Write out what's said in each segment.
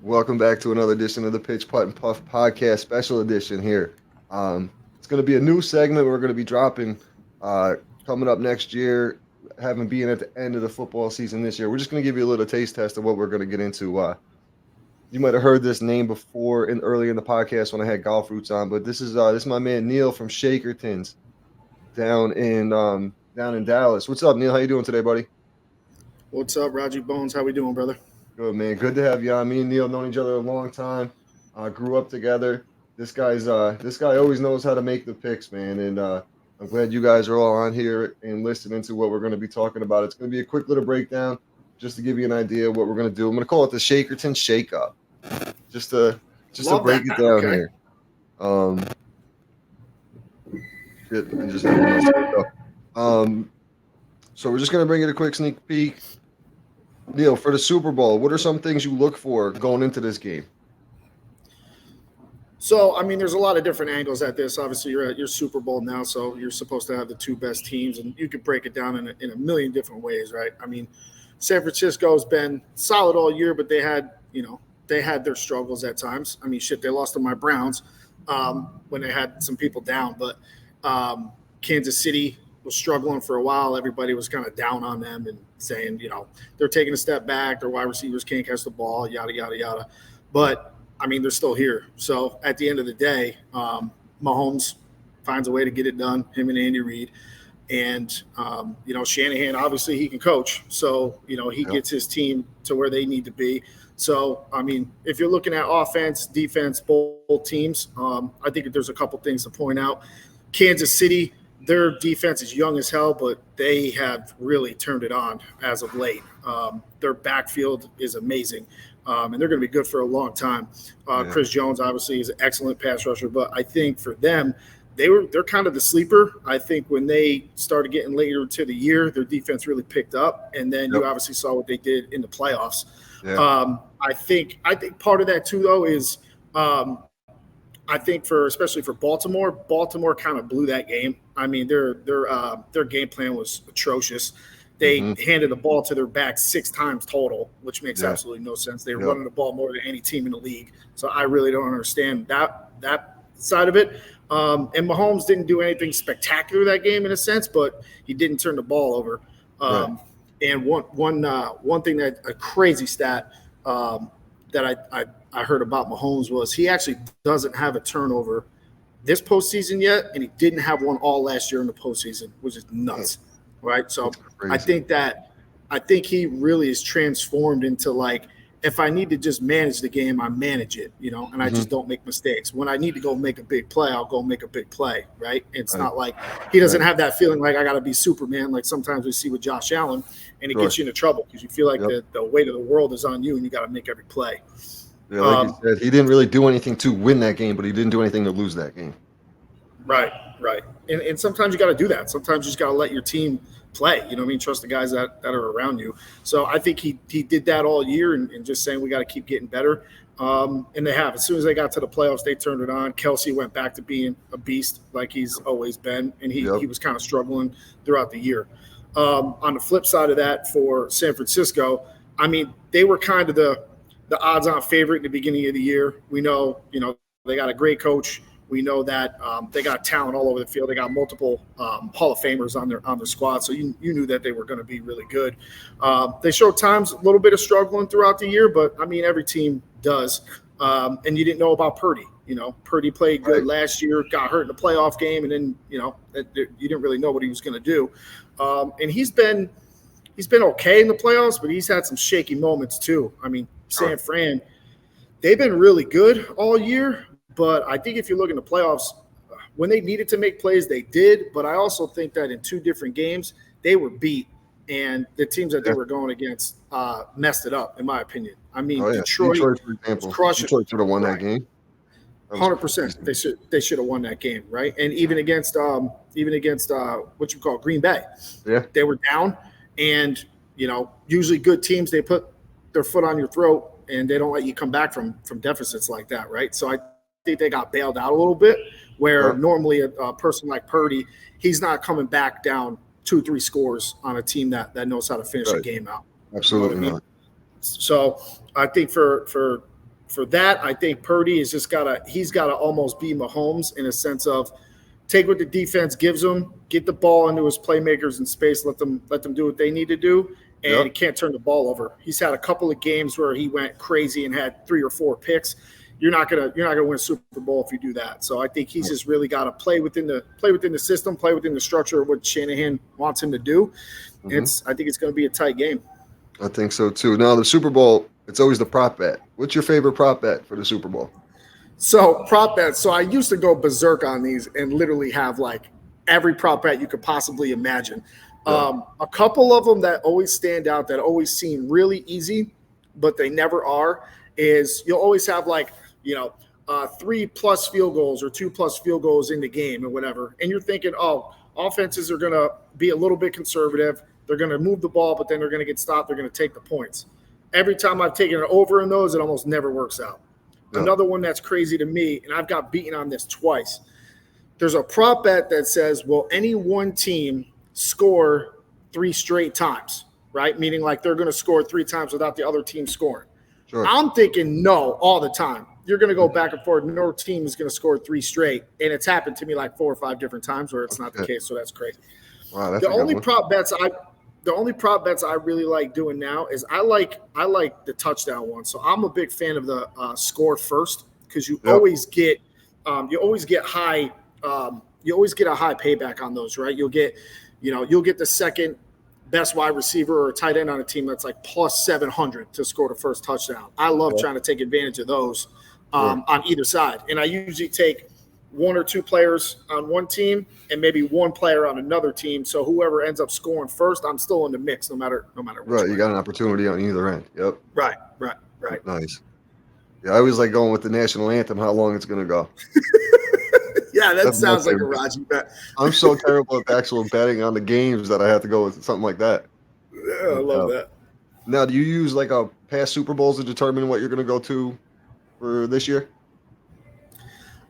Welcome back to another edition of the Pitch Putt and Puff podcast, special edition here. It's going to be a new segment we're going to be dropping coming up next year, having been at the end of the football season this year. We're just going to give you a little taste test of what we're going to get into. You might have heard this name before early in the podcast when I had Golf Roots on, but this is my man Neil from Shakertins down in Dallas. What's up, Neil? How you doing today, buddy? What's up, Raji Bones? How we doing, brother? Good, man. Good to have you on. Me and Neil known each other a long time. Grew up together. This guy always knows how to make the picks, man. And I'm glad you guys are all on here and listening to what we're going to be talking about. It's going to be a quick little breakdown just to give you an idea of what we're going to do. I'm going to call it the Shakertin Shake Up. Just to break it down here. So we're just going to bring you a quick sneak peek. Neil, for the Super Bowl, what are some things you look for going into this game? So, I mean, there's a lot of different angles at this. Obviously, you're at your Super Bowl now, so you're supposed to have the two best teams, and you could break it down in a million different ways, right? I mean, San Francisco's been solid all year, but they had their struggles at times. I mean, they lost to my Browns when they had some people down, but Kansas City was struggling for a while. Everybody was kind of down on them and saying, they're taking a step back. Their wide receivers can't catch the ball, yada, yada, yada. But, I mean, they're still here. So, at the end of the day, Mahomes finds a way to get it done, him and Andy Reid. And, Shanahan, obviously, he can coach. So, he gets his team to where they need to be. So, I mean, if you're looking at offense, defense, both teams, I think there's a couple things to point out. Kansas City, their defense is young as hell, but they have really turned it on as of late. Their backfield is amazing, and they're going to be good for a long time. Chris Jones, obviously, is an excellent pass rusher, but I think for them, they're kind of the sleeper. I think when they started getting later into the year, their defense really picked up, and then you obviously saw what they did in the playoffs. Yeah. I think part of that too, though, is I think especially for Baltimore kind of blew that game. I mean, their game plan was atrocious. They handed the ball to their back 6 times total, which makes absolutely no sense. They were running the ball more than any team in the league. So I really don't understand that side of it. And Mahomes didn't do anything spectacular that game in a sense, but he didn't turn the ball over. And one thing a crazy stat that I heard about Mahomes was he actually doesn't have a turnover this postseason yet, and he didn't have one all last year in the postseason, which is nuts, right? So I think he really is transformed into, like, if I need to just manage the game, I manage it, and I just don't make mistakes. When I need to go make a big play, I'll go make a big play, right? It's not like he doesn't have that feeling like I got to be Superman like sometimes we see with Josh Allen, and it gets you into trouble because you feel like the weight of the world is on you and you got to make every play. Yeah, like you said, he didn't really do anything to win that game, but he didn't do anything to lose that game. Right. And sometimes you got to do that. Sometimes you just got to let your team play. You know what I mean? Trust the guys that are around you. So I think he did that all year and just saying we got to keep getting better. And they have. As soon as they got to the playoffs, they turned it on. Kelsey went back to being a beast like he's always been, and he was kind of struggling throughout the year. On the flip side of that, for San Francisco, I mean, they were kind of the odds-on favorite in the beginning of the year. We know, they got a great coach. We know that they got talent all over the field. They got multiple Hall of Famers on their squad, so you knew that they were going to be really good. They showed times a little bit of struggling throughout the year, but, I mean, every team does. And you didn't know about Purdy. Purdy played good last year, got hurt in the playoff game, and then, you didn't really know what he was going to do. And he's been okay in the playoffs, but he's had some shaky moments too. I mean, San Fran, they've been really good all year, but I think if you look in the playoffs, when they needed to make plays, they did. But I also think that in 2 different games, they were beat, and the teams that they were going against messed it up, in my opinion. I mean, Detroit, for example, Detroit should have won that game. 100%. They should have won that game, right? And even against what you call Green Bay, they were down, and usually good teams, they put their foot on your throat and they don't let you come back from deficits like that, right? So I think they got bailed out a little bit, where normally a person like Purdy, he's not coming back down 2-3 scores on a team that knows how to finish a game out. Absolutely not. So I think for for that, I think Purdy is just he's gotta almost be Mahomes in a sense of take what the defense gives him, get the ball into his playmakers in space, let them do what they need to do, and he can't turn the ball over. He's had a couple of games where he went crazy and had 3 or 4 picks. You're not gonna win a Super Bowl if you do that. So I think he's just really got to play within the system, play within the structure of what Shanahan wants him to do. Mm-hmm. I think it's going to be a tight game. I think so too. Now the Super Bowl, it's always the prop bet. What's your favorite prop bet for the Super Bowl? So prop bets. So I used to go berserk on these and literally have like every prop bet you could possibly imagine. Yeah. A couple of them that always stand out that always seem really easy, but they never are, is you'll always have like, 3+ field goals or 2+ field goals in the game or whatever. And you're thinking, oh, offenses are going to be a little bit conservative. They're going to move the ball, but then they're going to get stopped. They're going to take the points. Every time I've taken it over in those, it almost never works out. Yeah. Another one that's crazy to me, and I've got beaten on this twice. There's a prop bet that says, will any one team score 3 straight times, right? Meaning like they're going to score 3 times without the other team scoring. Sure. I'm thinking no all the time. You're going to go back and forth. No team is going to score 3 straight. And it's happened to me like 4 or 5 different times where it's not the case. So that's crazy. Wow, that's the only prop bets I really like doing now is I like the touchdown one. So I'm a big fan of the score first because you always get high you always get a high payback on those, right? You'll get the second best wide receiver or tight end on a team that's like plus 700 to score the first touchdown. I love trying to take advantage of those on either side. And I usually take 1 or 2 players on one team and maybe 1 player on another team. So whoever ends up scoring first, I'm still in the mix no matter which Right, you got an opportunity on either end. Yep. Right. Nice. Yeah, I always like going with the national anthem, how long it's going to go. Yeah, that sounds like a Raji bet. I'm so terrible at actual betting on the games that I have to go with something like that. Yeah, I love that. Now, do you use like a past Super Bowls to determine what you're going to go to for this year?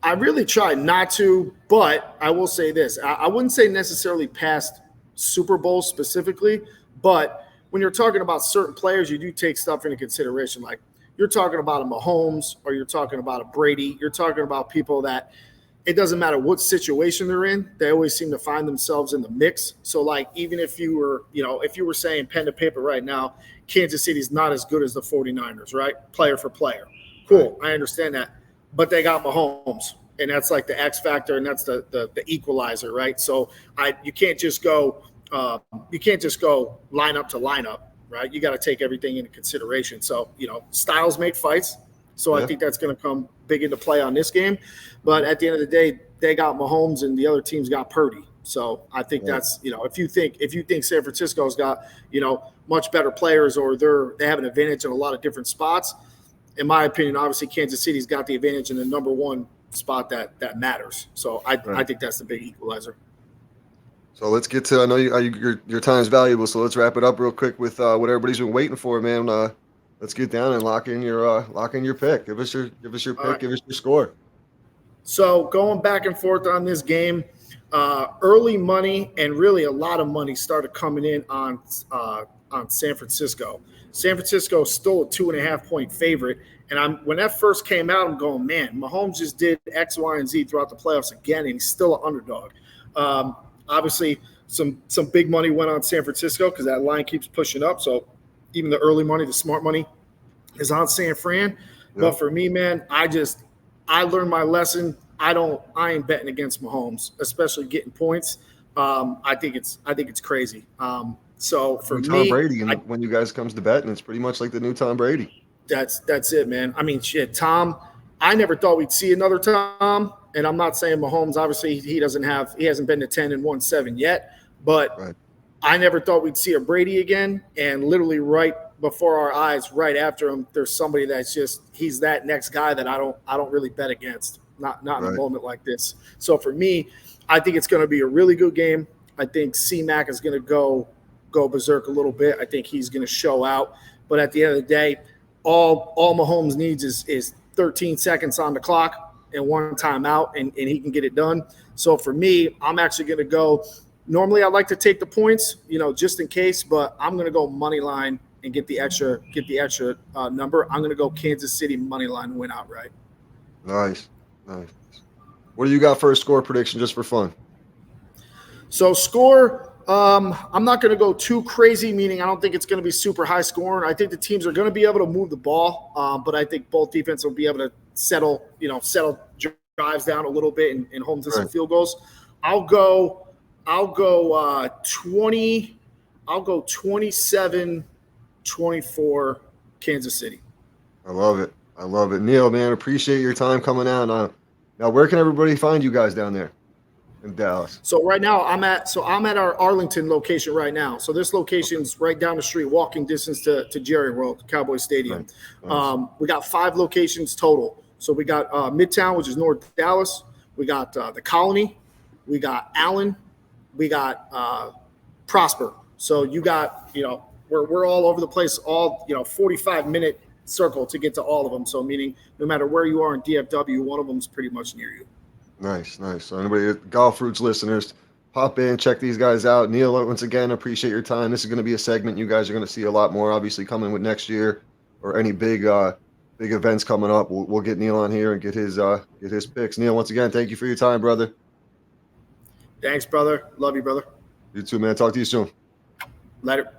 I really try not to, but I will say this. I wouldn't say necessarily past Super Bowls specifically, but when you're talking about certain players, you do take stuff into consideration. Like you're talking about a Mahomes or you're talking about a Brady. You're talking about people that it doesn't matter what situation they're in, they always seem to find themselves in the mix. So like even if you were saying pen to paper right now, Kansas City's not as good as the 49ers, right? Player for player. Cool. I understand that. But they got Mahomes, and that's like the X factor, and that's the equalizer, right? So you can't just go lineup to lineup, right? You got to take everything into consideration. So, styles make fights. So I think that's going to come big into play on this game. But at the end of the day, they got Mahomes and the other team's got Purdy. So I think that's, if you think San Francisco's got, much better players or they have an advantage in a lot of different spots, in my opinion, obviously Kansas City's got the advantage in the number one spot that matters. So I think that's the big equalizer. So let's get to, I know your time is valuable, so let's wrap it up real quick with what everybody's been waiting for, man. Let's get down and lock in your pick. Give us your pick. Right. Give us your score. So going back and forth on this game, early money and really a lot of money started coming in on San Francisco. San Francisco is still a 2.5-point favorite, and when that first came out, I'm going, man, Mahomes just did X, Y, and Z throughout the playoffs again, and he's still an underdog. Obviously, some big money went on San Francisco because that line keeps pushing up. So even the early money, the smart money is on San Fran. Yep. But for me, man, I learned my lesson. I ain't betting against Mahomes, especially getting points. I think it's crazy. So for me, Tom Brady, when you guys comes to betting, it's pretty much like the new Tom Brady. That's it, man. I mean, shit, Tom. I never thought we'd see another Tom, and I'm not saying Mahomes. Obviously, he hasn't been to 10 and won 7 yet, but. Right. I never thought we'd see a Brady again, and literally right before our eyes, right after him, there's somebody he's that next guy that I don't really bet against, not in a moment like this. So for me, I think it's going to be a really good game. I think C-Mac is going to go berserk a little bit. I think he's going to show out, but at the end of the day, all Mahomes needs is 13 seconds on the clock and 1 timeout, and he can get it done. So for me, I'm actually going to go. Normally, I like to take the points, just in case, but I'm going to go money line and get the extra number. I'm going to go Kansas City money line win outright. Nice. What do you got for a score prediction, just for fun? So score, I'm not going to go too crazy, meaning I don't think it's going to be super high scoring. I think the teams are going to be able to move the ball, but I think both defense will be able to settle drives down a little bit and hold them to some field goals. I'll go 27-24 Kansas City. I love it. Neil, man, appreciate your time coming out. Now, where can everybody find you guys down there in Dallas? So right now I'm at our Arlington location right now. So this location's right down the street, walking distance to Jerry World, Cowboy Stadium. Nice. We got 5 locations total. So we got Midtown, which is North Dallas. We got the Colony. We got Allen. We got Prosper. So you got, we're all over the place, all, 45-minute circle to get to all of them. So meaning no matter where you are in DFW, one of them is pretty much near you. Nice. So anybody, Golf Roots listeners, pop in, check these guys out. Neil, once again, appreciate your time. This is going to be a segment you guys are going to see a lot more, obviously, coming with next year or any big events coming up. We'll get Neil on here and get his picks. Neil, once again, thank you for your time, brother. Thanks, brother. Love you, brother. You too, man. Talk to you soon. Later.